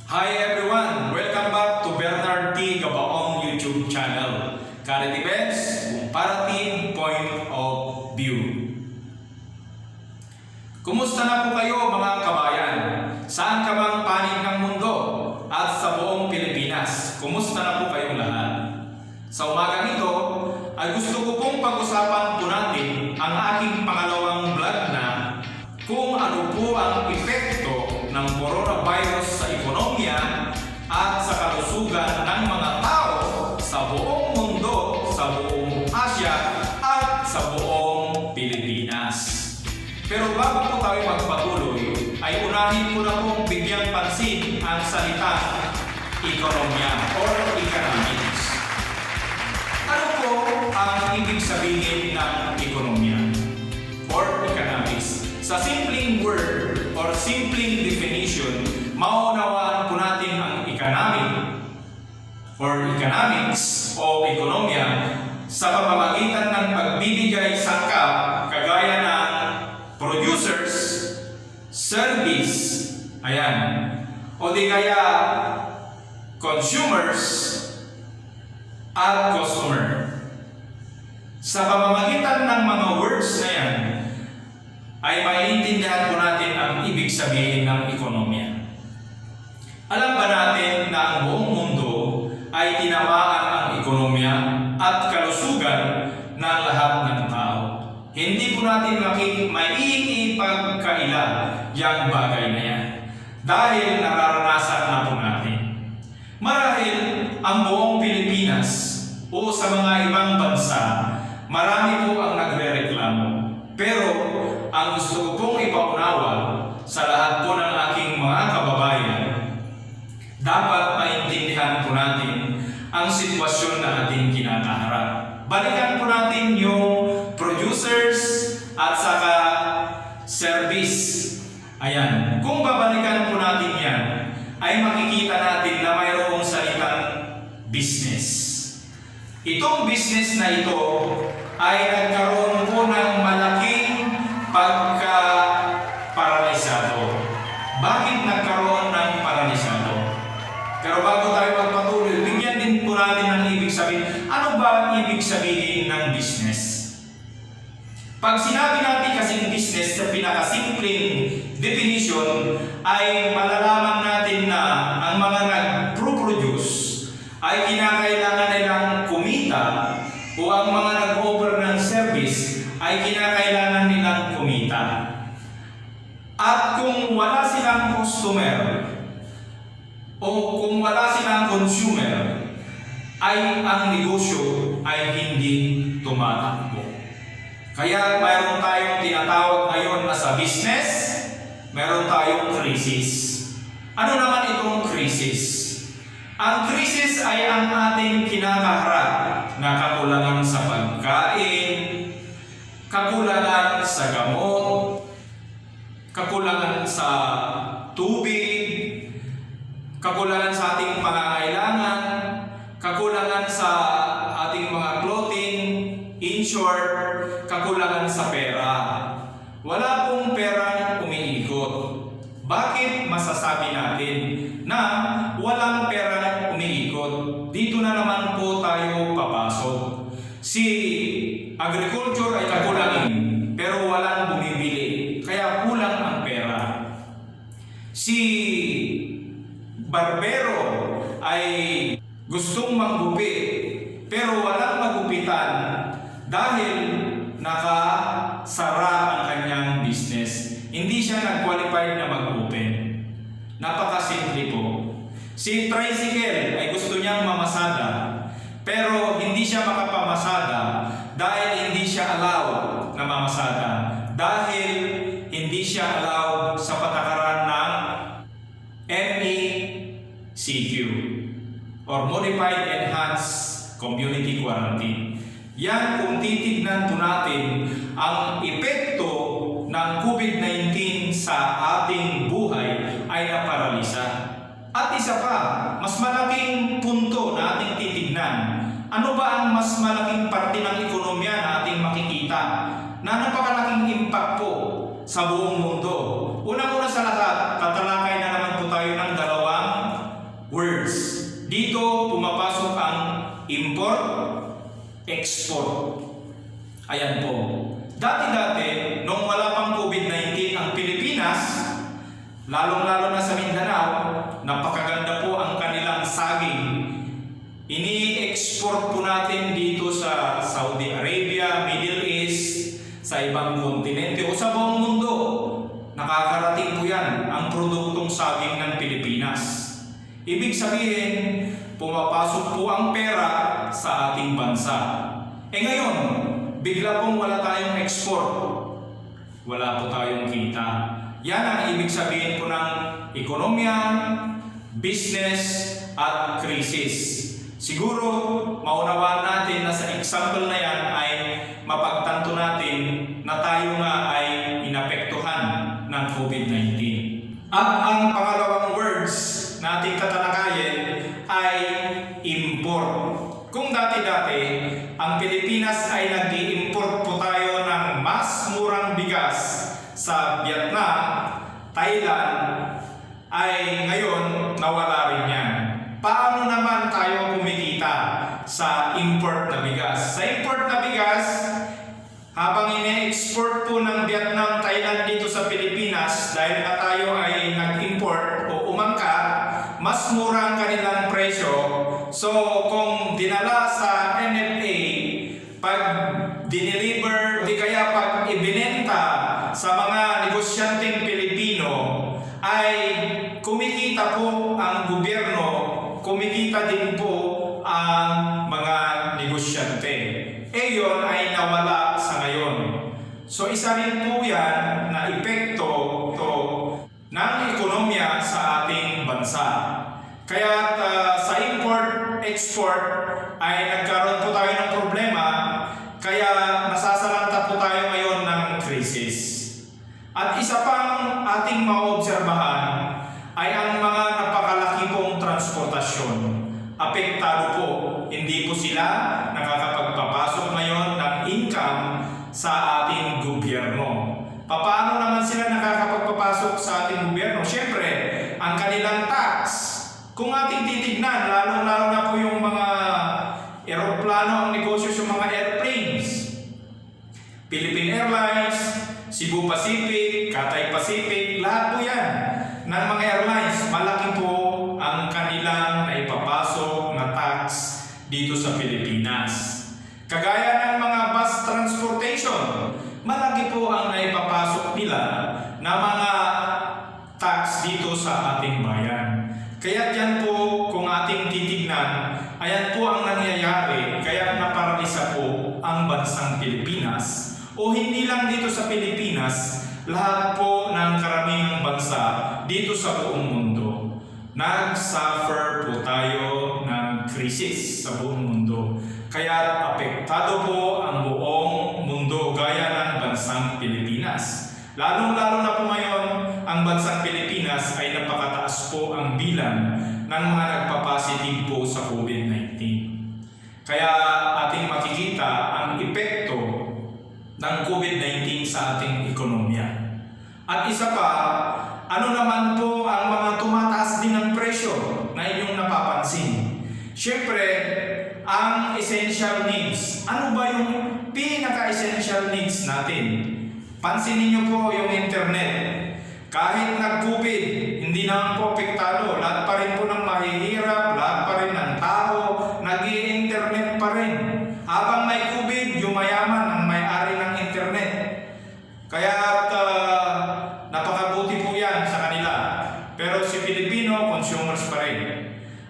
Hi everyone! Welcome back to Bernard T. Gabaong YouTube channel. Current events, comparative point of view. Kumusta na po kayo mga kabayan? Saan ka mang panig ng mundo at sa buong Pilipinas? Kumusta na po kayong lahat? Sa umagang ito ay gusto ko pong pag-usapan po natin ang aking pangalawang vlog na kung ano po ang epekto ng coronavirus sa ekonomiya at sa kalusugan ng mga tao sa buong mundo, sa buong Asia at sa buong Pilipinas. Pero bago po tayo magpatuloy, ay unahin ko na pong bigyang pansin ang salita ekonomiya or economics. Ano po ang ibig sabihin ng ekonomiya or economics? Sa simpleng word or simpleng definition, maunawaan po natin ang economic or economics o ekonomiya sa pamamagitan ng pagbibigay sangkap kagaya ng producers, service, o di kaya consumers at customer. Sa pamamagitan ng mga words na yan, ay maiintindihan po natin ang ibig sabihin ng ekonomiya. Alam ba natin na ang buong mundo ay tinamaan ang ekonomiya at kalusugan ng lahat ng tao? Hindi po natin maiipagkaila yung bagay na yan dahil nararanasan na po natin. Marahil ang buong Pilipinas o sa mga ibang bansa, marami po ang nagrereklamo. Pero ang gusto ko pong ipaunawa sa lahat po ng aking mga kababayan, dapat maintindihan po natin ang sitwasyon na ating kinakaharap. Balikan po natin yung producers at saka service. Kung babalikan po natin yan, ay makikita natin na mayroong salitang business. Itong business na ito ay nagkaroon po ng malaking pagka-paralisado. Bakit nagkaroon ng paralisado? Pero bago tayo magpatuloy, bigyan din po natin ng ibig sabihin. Ano ba ang ibig sabihin ng business? Pag sinabi natin kasing business sa pinakasimpleng definition, ay malalaman natin na ang mga nag-produce ay kinakailangan nilang kumita o ang mga nag-offer ng service ay kinakailangan nilang kumita. At kung wala silang customer o kung wala silang consumer, ay ang negosyo ay hindi tumatakbo. Kaya mayroon tayong tinatawag ngayon na sa business, mayroon tayong krisis. Ano naman itong krisis? Ang krisis ay ang ating kinakaharap na kakulangan sa pagkain, kakulangan sa gamot, kakulangan sa tubig, kakulangan sa ating pangangailangan, kakulangan sa ating mga clothing, in short, kakulangan sa pera. Wala pong perang umiikot. Bakit masasabi natin na walang perang umiikot? Dito na naman po tayo papasok. Si agriculture ay kakulangin, pero walang bumibili, kaya kulang ang pera. Si barbero ay gustong manggupit, pero walang magupitan dahil nakasara ang kanyang business. Hindi siya nag-qualified na mag-open. Napakasimple po. Si tricycle ay gusto niyang mamasada, pero hindi siya makapamasada dahil hindi siya allowed na mamasada. Dahil hindi siya allowed sa patakaran ng MECQ or Modified Enhanced Community Quarantine. Yan kung titignan po natin ang epekto ng COVID-19 sa ating buhay ay naparalisa. At isa pa, mas malaking punto na ating titignan. Ano ba ang mas malaking parte ng ekonomiya na ating makikita na napakalaking impact po sa buong mundo? Unang-una sa lahat, tatalakay na naman po tayo ng dalawang Dito pumapasok ang import, export. Ayan po. Dati-dati, nung wala pang COVID-19 ang Pilipinas, lalong-lalo na sa Mindanao, napakaganda po ang kanilang saging. Ini-export po natin dito sa Saudi Arabia, Middle East, sa ibang kontinente o sa buong mundo. Nakakarating po yan ang produktong saging ng Pilipinas. Ibig sabihin, pumapasok po ang pera sa ating bansa. Ngayon, bigla pong wala tayong export. Wala po tayong kita. Yan ang ibig sabihin po ng ekonomiya, business, at krisis. Siguro, maunawaan natin na sa example na yan ay mapagtanto natin na tayo nga ay inapektuhan ng COVID-19. At ang pangalawang words na ating tatalakayin ay import. Kung dati-dati, ang Pilipinas ay nag-i-import po tayo ng mas murang bigas sa Vietnam, Thailand, ay ngayon nawala rin yan. Paano naman tayo kumikita sa import na bigas? Sa import na bigas, habang ine-export po ng Vietnam, Thailand dito sa Pilipinas, dahil na tayo ay nag-import o umangkat, mas mura ang kanilang presyo. So, kung dinala sa NFA, pag dineliver, di kaya pag ibinenta sa mga negosyanteng Pilipino, ay kumikita po ang gobyerno, kumikita din po ang mga negosyante. Yun ay nawala sa ngayon. So isa rin po yan na epekto ng ekonomiya sa ating bansa. Kaya sa import-export ay nagkaroon po tayo ng problema, kaya nasasalanta po tayo ngayon ng krisis. At isa pang ating maobserbahan ay ang mga napakalaki pong transportasyon. Apektado po, hindi po sila nakakapagpapasok ngayon ng income sa ating gobyerno. Paano naman sila nakakapagpapasok sa ating gobyerno? Siyempre, ang kanilang tax. Kung ating titignan, lalo-lalo na po yung mga eroplano ang negosyo sa mga airplanes. Philippine Airlines, Cebu Pacific, Cathay Pacific, lahat po yan ng mga airlines. Malaki po ang kanilang naipapasok na tax dito sa Pilipinas. Kagaya ng mga bus transportation, malaki po ang naipapasok nila na mga tax dito sa ating bayan. Kaya yan po, kung ating titignan, ayan po ang nangyayari, kaya naparalisa po ang bansang Pilipinas. O hindi lang dito sa Pilipinas, lahat po ng karamihang bansa dito sa buong mundo. Nag-suffer po tayo ng krisis sa buong mundo. Kaya apektado po ang buong mundo gaya ng bansang Pilipinas. Lalong-lalo na po ngayon, ang bansang Pilipinas ay napakataas po ang bilang ng mga nagpapositive po sa COVID-19. Kaya ating makikita ang epekto ng COVID-19 sa ating ekonomiya. At isa pa, ano naman po ang mga tumataas din ng presyo na inyong napapansin? Siyempre, ang essential needs. Ano ba yung pinaka-essential needs natin? Pansinin niyo po yung internet. Kahit nag-COVID, hindi naman po apektado. Lahat pa rin po ng mahihirap, lahat pa rin ng tao, nag-i-internet pa rin. Habang may COVID, yung mayaman ang may-ari ng internet. Kaya napakabuti po yan sa kanila. Pero si Pilipino, consumers pa rin.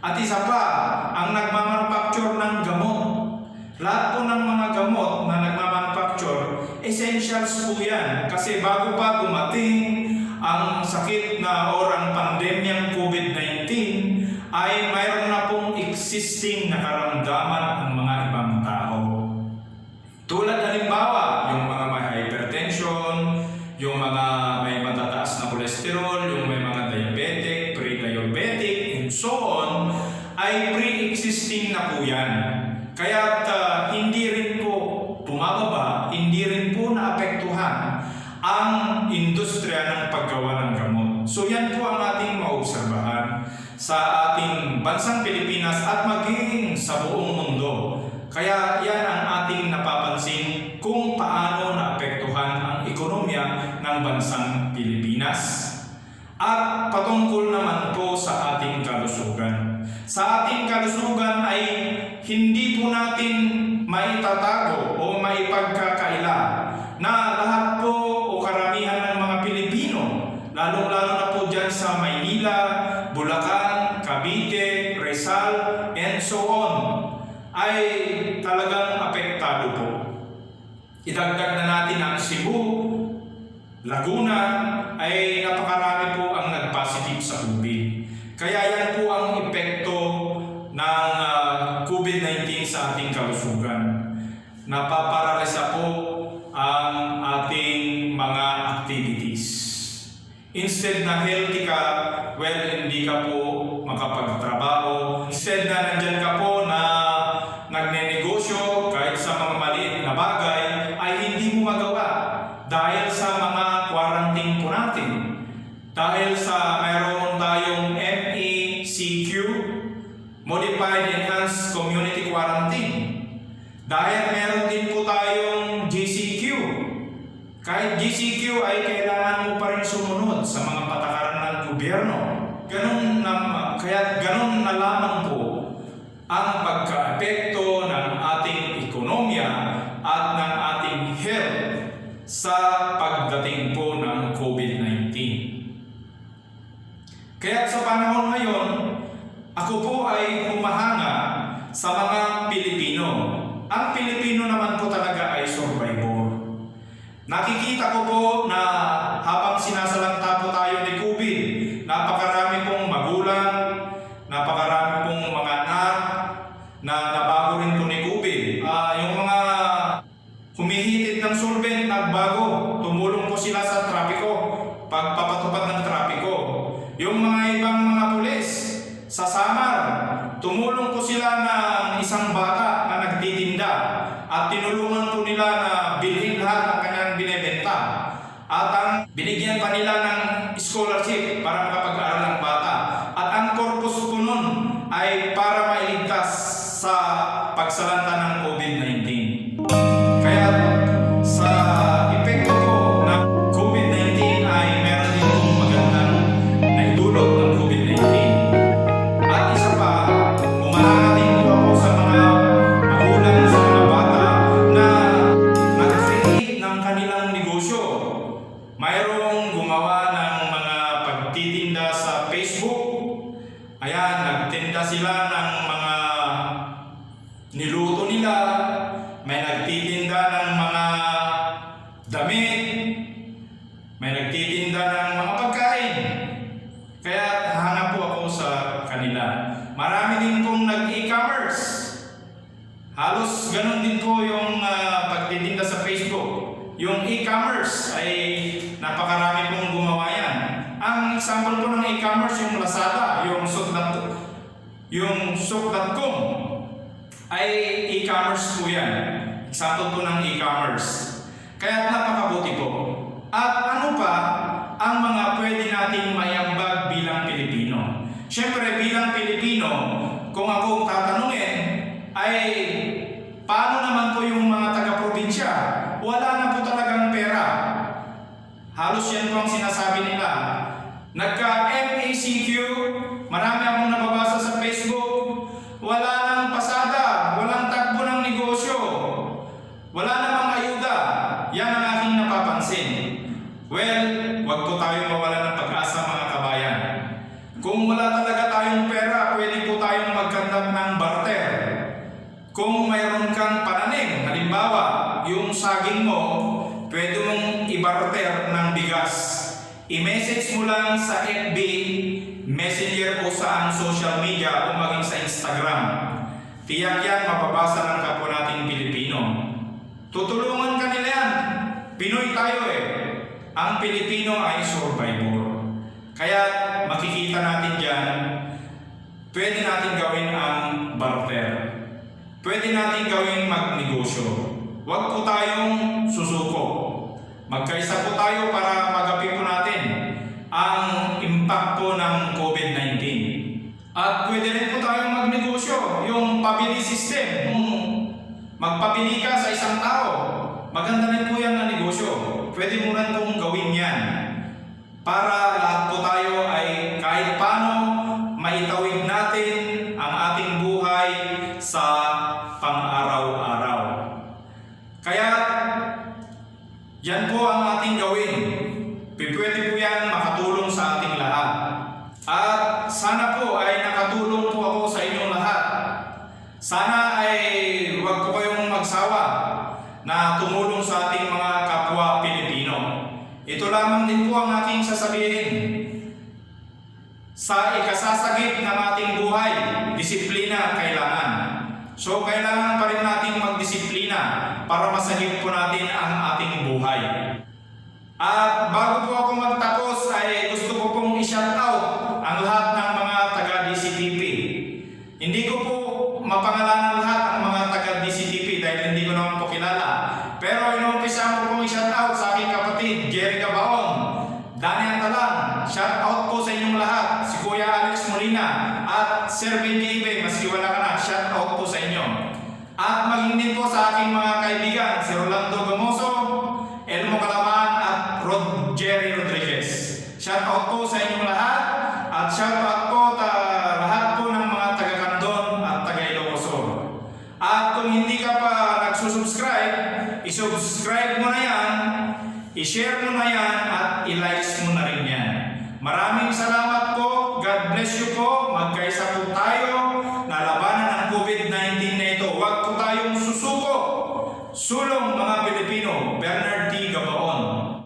At isa pa, ang nagmamanufacture ng gamot. Lahat po ng mga gamot na nagmamanufacture, essentials po yan. Kasi bago pa dumating ang sakit na or ang pandemyang COVID-19, ay mayroon na pong existing na karamdaman ang mga ibang tao. Tulad halimbawa, yung mga may hypertension, yung mga may matataas na kolesterol, yung may mga diabetic, pre-diabetic, and so on, ay pre-existing na po yan. Kaya hindi rin po bumababa, hindi rin po naapektuhan ang industriya ng paggawa ng gamot. So yan po ang ating maobserbahan. sa ating bansang Pilipinas at maging sa buong mundo. Kaya yan ang ating napapansin kung paano naapektuhan ang ekonomiya ng bansang Pilipinas. At patungkol naman po sa ating kalusugan. Sa ating kalusugan ay hindi po natin maitatago o maipagkakaila na lahat po o karamihan ng mga Pilipino, lalong-lalo na po dyan sa Maynila, Bulacan, Cavite, Rizal, and so on, ay talagang apektado po. Idagdag na natin ang Cebu, Laguna, ay napakarami po ang nag-positive sa COVID. Kaya yan po ang epekto ng COVID-19 sa ating kalusugan. Napaparalisa po ang ating mga activities. Instead na healthy ka, well, hindi ka po makapagtrabaho. Instead na nandyan ka po na nagnenegosyo kahit sa mga maliit na bagay, ay hindi mo magawa dahil sa mga quarantine po natin. Dahil sa mayroon tayong MECQ, Modified Enhanced Community Quarantine. Dahil meron din po tayong GCQ. Kahit GCQ ay kailangan mo pa rin sumunod sa mga patakaran ng gobyerno. Kaya ganun na lamang po ang pagka-epekto ng ating ekonomiya at ng ating health sa pagdating po ng COVID-19. Kaya sa panahon ngayon, ako po ay humahanga sa mga Pilipino. Ang Pilipino naman po talaga ay survivor. Nakikita ko po na habang sinasalanta po tayo ni COVID, napakarami pong magulang, napakarami pong mga anak na nabago rin po ni COVID. Yung mga humihitid ng solvent, nagbago. Tumulong po sila sa trapiko, pagpapatupad ng trapiko. Yung mga ibang mga pulis sa Samar, tumulong po sila ng isang bata na nagtitinda at tinulungan po nila na bilhin lahat ang kanyang binebenta. At ang binigyan pa nila ng scholarship para makapag-aral ang bata. At ang purpose po nun ay para mailigtas sa pagsalanta ng COVID-19. Kaya sa epekto po ng COVID-19 ay meron din pong magandang naidulot ng COVID-19. At isa pa, humahanga din po ako sa mga magulang, sa mga bata na nag-create ng kanilang negosyo. Mayroong gumawa ng mga pagtitinda sa Facebook. Ayan, nagtinda sila ng mga niluto nila. May nagtitinda ng mga damit. May nagtitinda ng mga pagkain. Kaya hanap po ako sa kanila. Marami din pong nag-e-commerce. Halos ganun din po yung pagtitinda sa Facebook. Yung e-commerce ay napakarami pong gumawa yan. Ang example po ng e-commerce, yung Lazada, yung Souk.com ay e-commerce po yan. Example po ng e-commerce. Kaya napakabuti po. At ano pa ang mga pwede nating maiambag bilang Pilipino? Siyempre bilang Pilipino, kung ako tatanungin, ay paano naman po yung mga taga-probinsya? Wala na po talagang pera. Halos yan po ang sinasabi nila. Nagka-MECQ, marami akong nababasa sa Facebook, wala nang pasada, walang takbo ng negosyo, wala namang ayuda. Yan ang aking napapansin. Well, wag po tayo mawala ng pag-asa mga kabayan. Kung wala talaga tayong pera, pwede po tayong magkandak ng barter. Kung mayroon kang pananim, halimbawa, yung saging mo, pwede mong i-barter ng bigas. I-message mo lang sa FB, Messenger o saan social media o maging sa Instagram. Tiyak yan, mababasa ng kapwa nating Pilipino. Tutulungan ka nila yan. Pinoy tayo eh. Ang Pilipino ay survivor. Kaya makikita natin dyan, pwede natin gawin ang barter. Pwede natin gawin magnegosyo. Huwag po tayong susuko. Magkaisa po tayo para magapi po natin ang impact po ng COVID-19. At pwede rin po tayong magnegosyo, yung pabili system. Kung magpabili ka sa isang tao, maganda rin po yan na negosyo. Pwede mo rin pong gawin yan. Para lahat po tayo ay kahit paano maitawid natin ang ating buhay sa pang-araw-araw. Kaya yan po ang ating gawin. Pwede po yan makatulong sa ating lahat. At sana po ay nakatulong po ako sa inyong lahat. Sana ay huwag po kayong magsawa na tumulong sa ating mga kapwa Pilipino. Ito lamang din po ang aking sasabihin. Sa ikasasagip ng ating buhay, disiplina kailangan. So kailangan pa rin nating magdisiplina para masagip po natin ang ating buhay. At bago po ako magtapos ay gusto ko pong i-shoutout ang lahat ng mga taga-DCTP. Hindi ko po mapangalanan lahat ang mga taga-DCTP dahil hindi ko naman po kilala. Pero inuumpisahan ko pong i-shoutout sa aking kapatid, Jerry Gabaon, Daniel Talang, shoutout po sa inyong lahat, si Kuya Alex Molina, at Sir Benji Ibe, maski wala ka na, shoutout po sa inyo. At maging din po sa aking mga kaibigan, si Rolando Gamoso, Elmo Calaman, at Jerry Rodriguez. Shoutout po sa inyong lahat, at shoutout po lahat po ng mga taga-Candon at taga-Ilocos. At kung hindi ka pa nagsusubscribe, isubscribe mo na yan, i-share mo